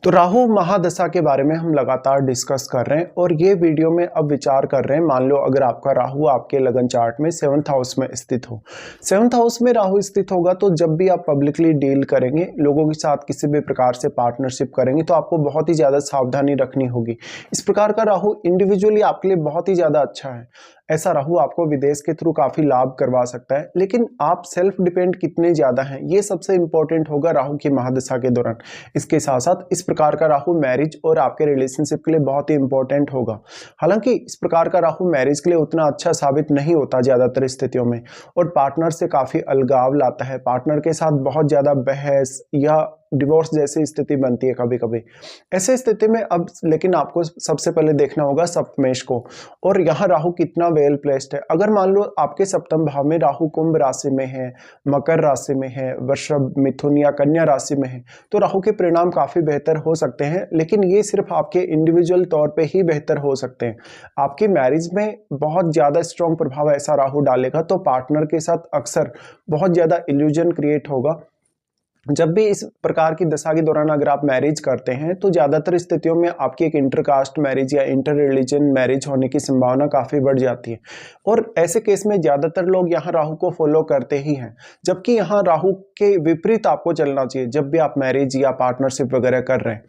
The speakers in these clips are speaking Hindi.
तो राहु महादशा के बारे में हम लगातार डिस्कस कर रहे हैं और ये वीडियो में अब विचार कर रहे हैं। मान लो अगर आपका राहु आपके लगन चार्ट में 7th हाउस में स्थित हो, 7th हाउस में राहु स्थित होगा तो जब भी आप पब्लिकली डील करेंगे, लोगों के साथ किसी भी प्रकार से पार्टनरशिप करेंगे तो आपको बहुत ही ज़्यादा सावधानी रखनी होगी। इस प्रकार का राहु इंडिविजुअली आपके लिए बहुत ही ज़्यादा अच्छा है। ऐसा राहु आपको विदेश के थ्रू काफ़ी लाभ करवा सकता है, लेकिन आप सेल्फ डिपेंड कितने ज़्यादा हैं ये सबसे इंपॉर्टेंट होगा राहु की महादशा के दौरान। इसके साथ साथ इस प्रकार का राहु मैरिज और आपके रिलेशनशिप के लिए बहुत ही इंपॉर्टेंट होगा। हालांकि इस प्रकार का राहु मैरिज के लिए उतना अच्छा साबित नहीं होता ज़्यादातर स्थितियों में, और पार्टनर से काफ़ी अलगाव लाता है। पार्टनर के साथ बहुत ज़्यादा बहस या डिवोर्स जैसी स्थिति बनती है कभी कभी। ऐसे स्थिति में अब लेकिन आपको सबसे पहले देखना होगा सप्तमेश को, और यहाँ राहु कितना वेल प्लेस्ड है। अगर मान लो आपके सप्तम भाव में राहु कुंभ राशि में है, मकर राशि में है, वृषभ, मिथुन या कन्या राशि में है, तो राहु के परिणाम काफी बेहतर हो सकते हैं। लेकिन ये सिर्फ आपके इंडिविजुअल तौर पे ही बेहतर हो सकते हैं। आपकी मैरिज में बहुत ज्यादा स्ट्रॉन्ग प्रभाव ऐसा राहु डालेगा तो पार्टनर के साथ अक्सर बहुत ज्यादा इल्यूजन क्रिएट होगा। जब भी इस प्रकार की दशा के दौरान अगर आप मैरिज करते हैं तो ज़्यादातर स्थितियों में आपकी एक इंटरकास्ट मैरिज या इंटर रिलीजन मैरिज होने की संभावना काफ़ी बढ़ जाती है, और ऐसे केस में ज़्यादातर लोग यहाँ राहु को फॉलो करते ही हैं। जबकि यहाँ राहु के विपरीत आपको चलना चाहिए जब भी आप मैरिज या पार्टनरशिप वगैरह कर रहे हैं।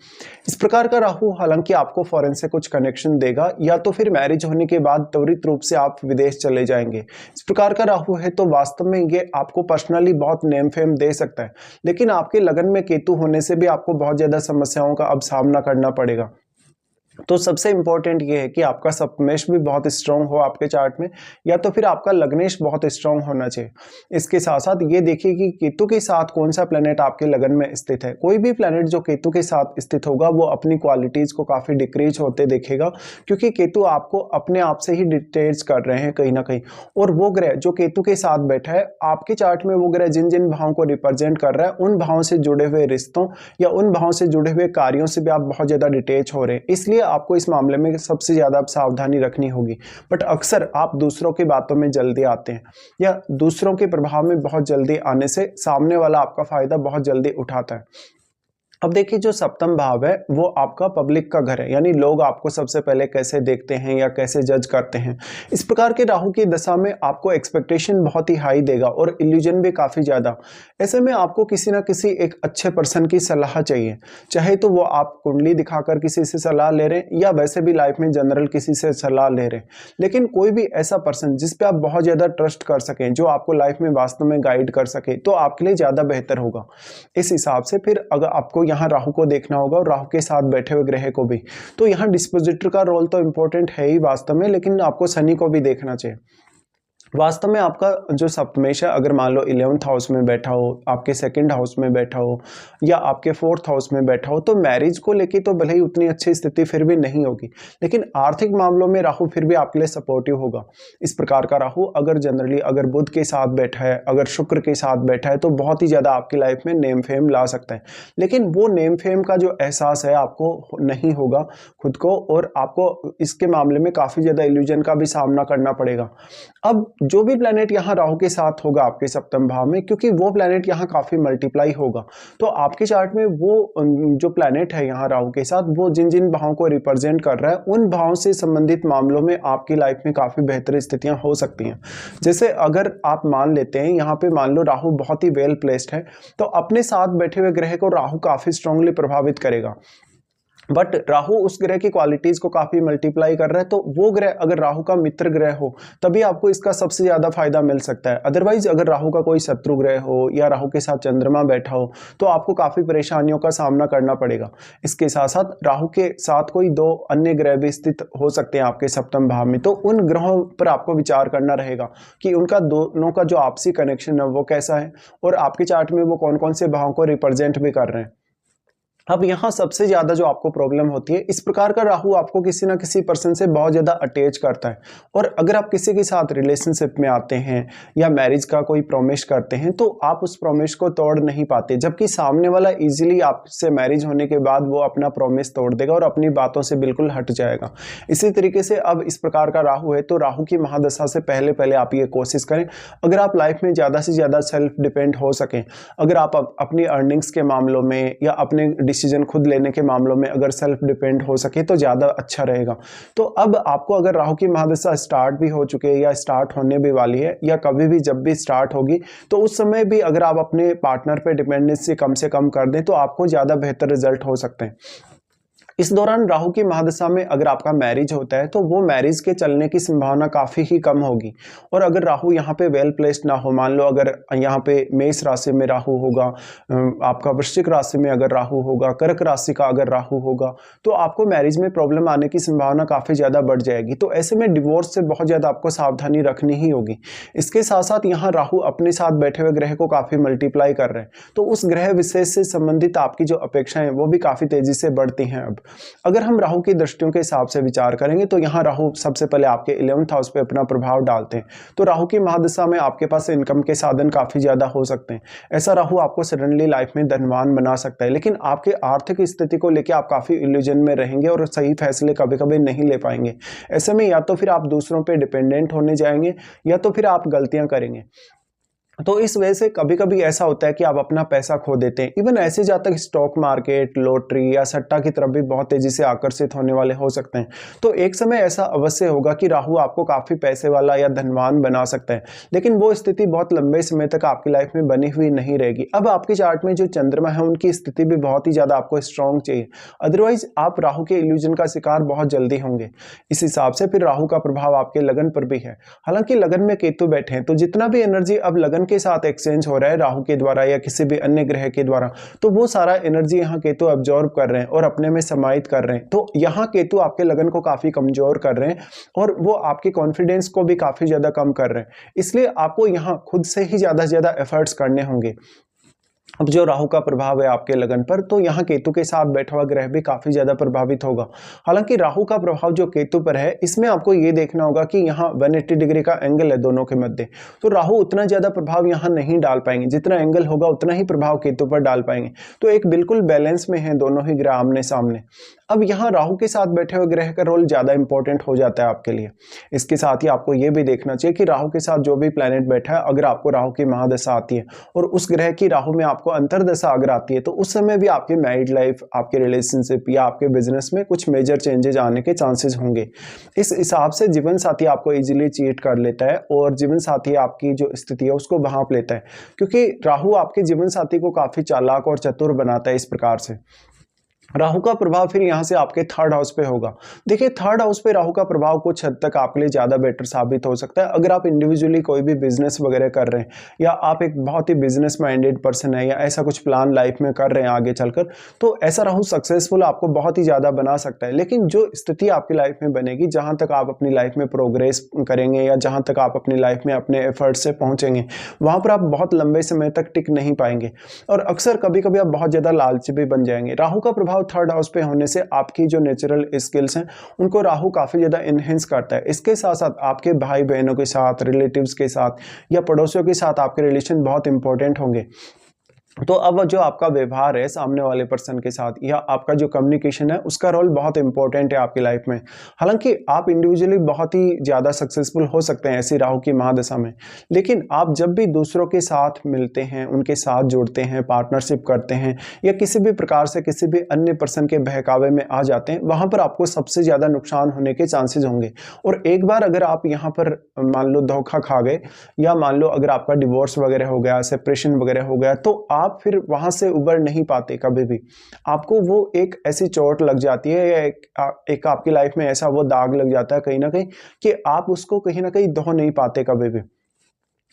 इस प्रकार का राहु हालांकि आपको फॉरेन से कुछ कनेक्शन देगा, या तो फिर मैरिज होने के बाद त्वरित रूप से आप विदेश चले जाएंगे। इस प्रकार का राहु है तो वास्तव में ये आपको पर्सनली बहुत नेम फेम दे सकता है, लेकिन आपके लगन में केतु होने से भी आपको बहुत ज्यादा समस्याओं का अब सामना करना पड़ेगा। तो सबसे इंपॉर्टेंट ये है कि आपका सप्तमेश भी बहुत स्ट्रांग हो आपके चार्ट में, या तो फिर आपका लग्नेश बहुत स्ट्रांग होना चाहिए। इसके साथ साथ ये देखिए कि केतु के साथ कौन सा प्लेनेट आपके लगन में स्थित है। कोई भी प्लेनेट जो केतु के साथ स्थित होगा वो अपनी क्वालिटीज को काफी डिक्रीज होते देखेगा, क्योंकि केतु आपको अपने आप से ही डिटेच कर रहे हैं कहीं ना कहीं। और वो ग्रह जो केतु के साथ बैठा है आपके चार्ट में, वो ग्रह जिन जिन भावों को रिप्रेजेंट कर रहा है उन भावों से जुड़े हुए रिश्तों या उन भावों से जुड़े हुए कार्यों से भी आप बहुत ज्यादा डिटेच हो रहे हैं। इसलिए आपको इस मामले में सबसे ज्यादा सावधानी रखनी होगी। बट अक्सर आप दूसरों की बातों में जल्दी आते हैं, या दूसरों के प्रभाव में बहुत जल्दी आने से सामने वाला आपका फायदा बहुत जल्दी उठाता है। अब देखिए जो सप्तम भाव है वो आपका पब्लिक का घर है, यानी लोग आपको सबसे पहले कैसे देखते हैं या कैसे जज करते हैं। इस प्रकार के राहु की दशा में आपको एक्सपेक्टेशन बहुत ही हाई देगा और इल्यूजन भी काफी ज्यादा। ऐसे में आपको किसी ना किसी एक अच्छे पर्सन की सलाह चाहिए, चाहे तो वो आप कुंडली दिखाकर किसी से सलाह ले रहे हैं या वैसे भी लाइफ में जनरल किसी से सलाह ले रहे हैं, लेकिन कोई भी ऐसा पर्सन जिस पे आप बहुत ज्यादा ट्रस्ट कर सकें, जो आपको लाइफ में वास्तव में गाइड कर सके, तो आपके लिए ज्यादा बेहतर होगा। इस हिसाब से फिर अगर आपको यहाँ राहु को देखना होगा और राहु के साथ बैठे हुए ग्रह को भी, तो यहाँ डिस्पोजिटर का रोल तो इंपॉर्टेंट है ही वास्तव में, लेकिन आपको शनि को भी देखना चाहिए। वास्तव में आपका जो सप्तमेश है अगर मान लो 11th हाउस में बैठा हो, आपके 2nd हाउस में बैठा हो या आपके 4th हाउस में बैठा हो, तो मैरिज को लेके तो भले ही उतनी अच्छी स्थिति फिर भी नहीं होगी, लेकिन आर्थिक मामलों में राहु फिर भी आपके लिए सपोर्टिव होगा। इस प्रकार का राहु अगर जनरली अगर बुध के साथ बैठा है, अगर शुक्र के साथ बैठा है, तो बहुत ही ज्यादा आपकी लाइफ में नेम फेम ला सकता है। लेकिन वो नेम फेम का जो एहसास है आपको नहीं होगा खुद को, और आपको इसके मामले में काफी ज्यादा इल्यूजन का भी सामना करना पड़ेगा। अब जो भी प्लैनेट यहाँ राहु के साथ होगा आपके सप्तम भाव में, क्योंकि वो प्लैनेट यहाँ काफी मल्टीप्लाई होगा, तो आपके चार्ट में वो जो प्लैनेट है यहाँ राहु के साथ, वो जिन जिन भावों को रिप्रेजेंट कर रहा है उन भावों से संबंधित मामलों में आपकी लाइफ में काफी बेहतर स्थितियां हो सकती हैं। जैसे अगर आप मान लेते हैं यहाँ पे मान लो राहु बहुत ही वेल प्लेस्ड है, तो अपने साथ बैठे हुए ग्रह को राहु काफी स्ट्रांगली प्रभावित करेगा। बट राहु उस ग्रह की क्वालिटीज को काफी मल्टीप्लाई कर रहा है, तो वो ग्रह अगर राहु का मित्र ग्रह हो तभी आपको इसका सबसे ज्यादा फायदा मिल सकता है। अदरवाइज अगर राहु का कोई शत्रु ग्रह हो या राहु के साथ चंद्रमा बैठा हो तो आपको काफी परेशानियों का सामना करना पड़ेगा। इसके साथ साथ राहु के साथ कोई 2 अन्य ग्रह भी स्थित हो सकते हैं आपके सप्तम भाव में, तो उन ग्रहों पर आपको विचार करना रहेगा कि उनका दोनों का जो आपसी कनेक्शन है वो कैसा है, और आपके चार्ट में वो कौन कौन से भावों को रिप्रेजेंट भी कर रहे हैं। अब यहाँ सबसे ज्यादा जो आपको प्रॉब्लम होती है, इस प्रकार का राहु आपको किसी ना किसी पर्सन से बहुत ज्यादा अटैच करता है, और अगर आप किसी के साथ रिलेशनशिप में आते हैं या मैरिज का कोई प्रॉमिस करते हैं तो आप उस प्रॉमिस को तोड़ नहीं पाते, जबकि सामने वाला इजीली आपसे मैरिज होने के बाद वो अपना प्रॉमिस तोड़ देगा और अपनी बातों से बिल्कुल हट जाएगा। इसी तरीके से अब इस प्रकार का राहु है, तो राहु की महादशा से पहले पहले आप ये कोशिश करें, अगर आप लाइफ में ज्यादा से ज्यादा सेल्फ डिपेंड हो सकें, अगर आप अपनी अर्निंग्स के मामलों में या अपने डिसीजन खुद लेने के मामलों में अगर सेल्फ डिपेंड हो सके तो ज़्यादा अच्छा रहेगा। तो अब आपको अगर राहु की महादशा स्टार्ट भी हो चुकी है या स्टार्ट होने भी वाली है या कभी भी जब भी स्टार्ट होगी, तो उस समय भी अगर आप अपने पार्टनर पे डिपेंडेंसी कम से कम कर दें तो आपको ज़्यादा बेहतर रिजल्ट हो सकते हैं। इस दौरान राहु की महादशा में अगर आपका मैरिज होता है तो वो मैरिज के चलने की संभावना काफ़ी ही कम होगी। और अगर राहु यहाँ पे वेल प्लेस्ड ना हो, मान लो अगर यहाँ पे मेष राशि में राहु होगा, आपका वृश्चिक राशि में अगर राहु होगा, कर्क राशि का अगर राहु होगा, तो आपको मैरिज में प्रॉब्लम आने की संभावना काफ़ी ज़्यादा बढ़ जाएगी। तो ऐसे में डिवोर्स से बहुत ज़्यादा आपको सावधानी रखनी ही होगी। इसके साथ साथ यहाँ राहु अपने साथ बैठे हुए ग्रह को काफ़ी मल्टीप्लाई कर रहे हैं, तो उस ग्रह विशेष से संबंधित आपकी जो अपेक्षाएं वो भी काफ़ी तेज़ी से बढ़ती हैं। अब अगर हम राहु की दृष्टियों के हिसाब से विचार करेंगे तो यहाँ राहु सबसे पहले आपके 11th हाउस पे अपना प्रभाव डालते हैं। तो राहु की महादशा में आपके पास इनकम के साधन काफ़ी ज़्यादा हो सकते हैं। ऐसा राहु आपको सडनली लाइफ में धनवान बना सकता है, लेकिन आपके आर्थिक स्थिति को लेकर आप काफ़ी इल्यूजन में रहेंगे और सही फैसले कभी कभी नहीं ले पाएंगे। ऐसे में या तो फिर आप दूसरों पर डिपेंडेंट होने जाएंगे या तो फिर आप गलतियाँ करेंगे। तो इस वजह से कभी कभी ऐसा होता है कि आप अपना पैसा खो देते हैं। इवन ऐसे जातक स्टॉक मार्केट, लॉटरी या सट्टा की तरफ भी बहुत तेजी से आकर्षित होने वाले हो सकते हैं। तो एक समय ऐसा अवश्य होगा कि राहु आपको काफ़ी पैसे वाला या धनवान बना सकता है, लेकिन वो स्थिति बहुत लंबे समय तक आपकी लाइफ में बनी हुई नहीं रहेगी। अब आपके चार्ट में जो चंद्रमा है उनकी स्थिति भी बहुत ही ज़्यादा आपको स्ट्रॉन्ग चाहिए, अदरवाइज आप राहु के इल्यूजन का शिकार बहुत जल्दी होंगे। इस हिसाब से फिर राहु का प्रभाव आपके लगन पर भी है। हालांकि लगन में केतु बैठे हैं, तो जितना भी एनर्जी अब लगन के साथ एक्सचेंज हो रहा है राहु के द्वारा या किसी भी अन्य ग्रह के द्वारा, तो वो सारा एनर्जी यहाँ केतु अब्जॉर्ब कर रहे हैं और अपने में समाहित कर रहे हैं। तो यहाँ केतु आपके लगन को काफी कमजोर कर रहे हैं और वो आपके कॉन्फिडेंस को भी काफी ज्यादा कम कर रहे हैं। इसलिए आपको यहाँ खुद से ही ज्यादा से ज्यादा एफर्ट्स करने होंगे। अब जो राहु का प्रभाव है आपके लगन पर, तो यहाँ केतु के साथ बैठा हुआ ग्रह भी काफी ज्यादा प्रभावित होगा। हालांकि राहु का प्रभाव जो केतु पर है, इसमें आपको ये देखना होगा कि यहाँ 180 डिग्री का एंगल है दोनों के मध्य, तो राहु उतना ज्यादा प्रभाव यहाँ नहीं डाल पाएंगे। जितना एंगल होगा उतना ही प्रभाव केतु पर डाल पाएंगे। तो एक बिल्कुल बैलेंस में है दोनों ही ग्रह आमने सामने। अब यहाँ राहु के साथ बैठे हुए ग्रह का रोल ज्यादा इंपॉर्टेंट हो जाता है आपके लिए। इसके साथ ही आपको ये भी देखना चाहिए कि राहु के साथ जो भी प्लैनेट बैठा है, अगर आपको राहु की महादशा आती है और उस ग्रह की राहु में आपको अंतरदशा अगर आती है, तो उस समय भी आपके मैरिड लाइफ, आपके रिलेशनशिप या आपके बिजनेस में कुछ मेजर चेंजेस आने के चांसेस होंगे। इस हिसाब से जीवन साथी आपको इजीली चीट कर लेता है और जीवन साथी आपकी जो स्थिति है उसको भांप लेता है, क्योंकि राहु आपके जीवन साथी को काफी चालाक और चतुर बनाता है। इस प्रकार से राहु का प्रभाव फिर यहाँ से आपके 3rd हाउस पे होगा। देखिए 3rd हाउस पे राहु का प्रभाव कुछ हद तक आपके लिए ज़्यादा बेटर साबित हो सकता है। अगर आप इंडिविजुअली कोई भी बिजनेस वगैरह कर रहे हैं या आप एक बहुत ही बिजनेस माइंडेड पर्सन है या ऐसा कुछ प्लान लाइफ में कर रहे हैं आगे चलकर, तो ऐसा राहु सक्सेसफुल आपको बहुत ही ज़्यादा बना सकता है। लेकिन जो स्थिति आपकी लाइफ में बनेगी, जहाँ तक आप अपनी लाइफ में प्रोग्रेस करेंगे या जहाँ तक आप अपनी लाइफ में अपने एफर्ट से पहुँचेंगे, वहाँ पर आप बहुत लंबे समय तक टिक नहीं पाएंगे और अक्सर कभी कभी आप बहुत ज़्यादा लालची भी बन जाएंगे। राहु का प्रभाव 3rd हाउस पे होने से आपकी जो नेचुरल स्किल्स हैं उनको राहु काफी ज्यादा इनहेंस करता है। इसके साथ साथ आपके भाई बहनों के साथ, रिलेटिव्स के साथ या पड़ोसियों के साथ आपके रिलेशन बहुत इंपॉर्टेंट होंगे। तो अब जो आपका व्यवहार है सामने वाले पर्सन के साथ या आपका जो कम्युनिकेशन है, उसका रोल बहुत इंपॉर्टेंट है आपकी लाइफ में। हालांकि आप इंडिविजुअली बहुत ही ज़्यादा सक्सेसफुल हो सकते हैं ऐसी राहु की महादशा में, लेकिन आप जब भी दूसरों के साथ मिलते हैं, उनके साथ जुड़ते हैं, पार्टनरशिप करते हैं या किसी भी प्रकार से किसी भी अन्य पर्सन के बहकावे में आ जाते हैं, वहाँ पर आपको सबसे ज़्यादा नुकसान होने के चांसेस होंगे। और एक बार अगर आप यहाँ पर मान लो धोखा खा गए या मान लो अगर आपका डिवोर्स वगैरह हो गया, सेपरेशन वगैरह हो गया, तो आप फिर वहां से उबर नहीं पाते कभी भी। आपको वो एक ऐसी चोट लग जाती है या एक आपकी लाइफ में ऐसा वो दाग लग जाता है कहीं ना कहीं कि आप उसको कहीं ना कहीं धो नहीं पाते कभी भी।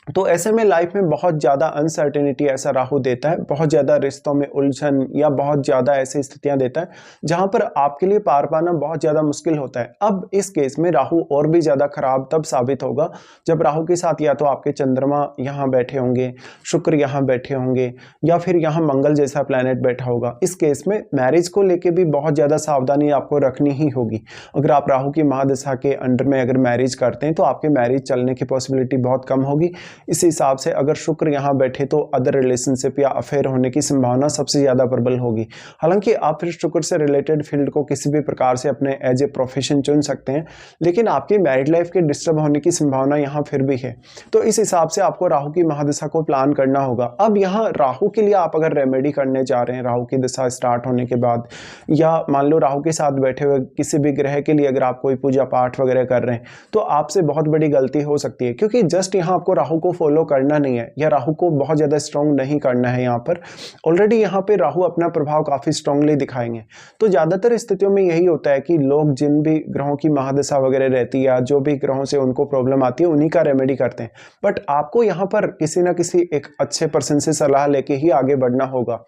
तो ऐसे में लाइफ में बहुत ज़्यादा अनसर्टेनिटी ऐसा राहु देता है, बहुत ज़्यादा रिश्तों में उलझन या बहुत ज़्यादा ऐसी स्थितियां देता है जहां पर आपके लिए पार पाना बहुत ज़्यादा मुश्किल होता है। अब इस केस में राहु और भी ज़्यादा खराब तब साबित होगा जब राहु के साथ या तो आपके चंद्रमा यहाँ बैठे होंगे, शुक्र यहाँ बैठे होंगे या फिर यहाँ मंगल जैसा प्लैनेट बैठा होगा। इस केस में मैरिज को लेके भी बहुत ज़्यादा सावधानी आपको रखनी ही होगी। अगर आप राहु की महादशा के अंडर में अगर मैरिज करते हैं तो आपके मैरिज चलने की पॉसिबिलिटी बहुत कम होगी, इस हिसाब से अगर शुक्र यहाँ बैठे तो अदर रिलेशनशिप या अफेयर होने की संभावना सबसे ज़्यादा प्रबल होगी। हालांकि आप फिर शुक्र से रिलेटेड फील्ड को किसी भी प्रकार से अपने एज ए प्रोफेशन चुन सकते हैं, लेकिन आपकी मैरिड लाइफ के डिस्टर्ब होने की संभावना यहाँ फिर भी है। तो इस हिसाब से आपको राहु की महादशा को प्लान करना होगा। अब यहाँ राहु के लिए आप अगर रेमेडी करने जा रहे हैं राहु की दशा स्टार्ट होने के बाद, या मान लो राहु के साथ बैठे हुए किसी भी ग्रह के लिए अगर आप कोई पूजा पाठ वगैरह कर रहे हैं, तो आपसे बहुत बड़ी गलती हो सकती है, क्योंकि जस्ट यहाँ आपको राहु को फॉलो करना नहीं है या राहु को बहुत ज़्यादा स्ट्रॉन्ग नहीं करना है। यहाँ पर ऑलरेडी यहाँ पे राहु अपना प्रभाव काफ़ी स्ट्रांगली दिखाएंगे। तो ज़्यादातर स्थितियों में यही होता है कि लोग जिन भी ग्रहों की महादशा वगैरह रहती है या जो भी ग्रहों से उनको प्रॉब्लम आती है उन्हीं का रेमेडी करते हैं। बट आपको यहाँ पर किसी ना किसी एक अच्छे पर्सन से सलाह लेके ही आगे बढ़ना होगा।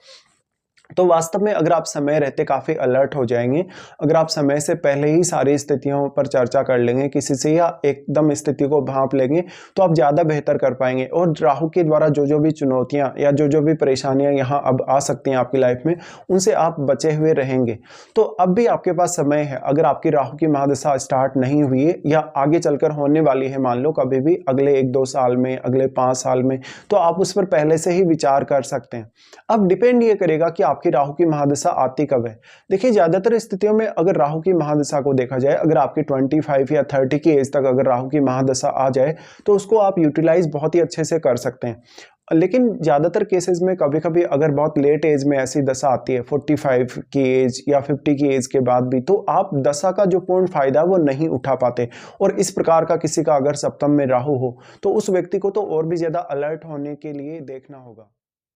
तो वास्तव में अगर आप समय रहते काफ़ी अलर्ट हो जाएंगे, अगर आप समय से पहले ही सारी स्थितियों पर चर्चा कर लेंगे किसी से या एकदम स्थिति को भांप लेंगे, तो आप ज़्यादा बेहतर कर पाएंगे। और राहु के द्वारा जो जो भी चुनौतियां या जो जो भी परेशानियां यहाँ अब आ सकती हैं आपकी लाइफ में, उनसे आप बचे हुए रहेंगे। तो अब भी आपके पास समय है। अगर आपकी राहु की महादशा स्टार्ट नहीं हुई है या आगे चलकर होने वाली है, मान लो कभी भी अगले 1-2 साल में, अगले 5 साल में, तो आप उस पर पहले से ही विचार कर सकते हैं। अब डिपेंड ये करेगा कि आपकी राहु की महादशा आती कब है। देखिए ज्यादातर स्थितियों में अगर राहु की महादशा को देखा जाए, अगर आपकी 25 या 30 की एज तक अगर राहु की महादशा आ जाए तो उसको आप यूटिलाइज बहुत ही अच्छे से कर सकते हैं। लेकिन ज़्यादातर केसेस में कभी कभी अगर बहुत लेट एज में ऐसी दशा आती है 45 की एज या 50 की एज के बाद भी, तो आप दशा का जो पूर्ण फायदा वो नहीं उठा पाते। और इस प्रकार का किसी का अगर सप्तम में राहु हो तो उस व्यक्ति को तो और भी ज़्यादा अलर्ट होने के लिए देखना होगा।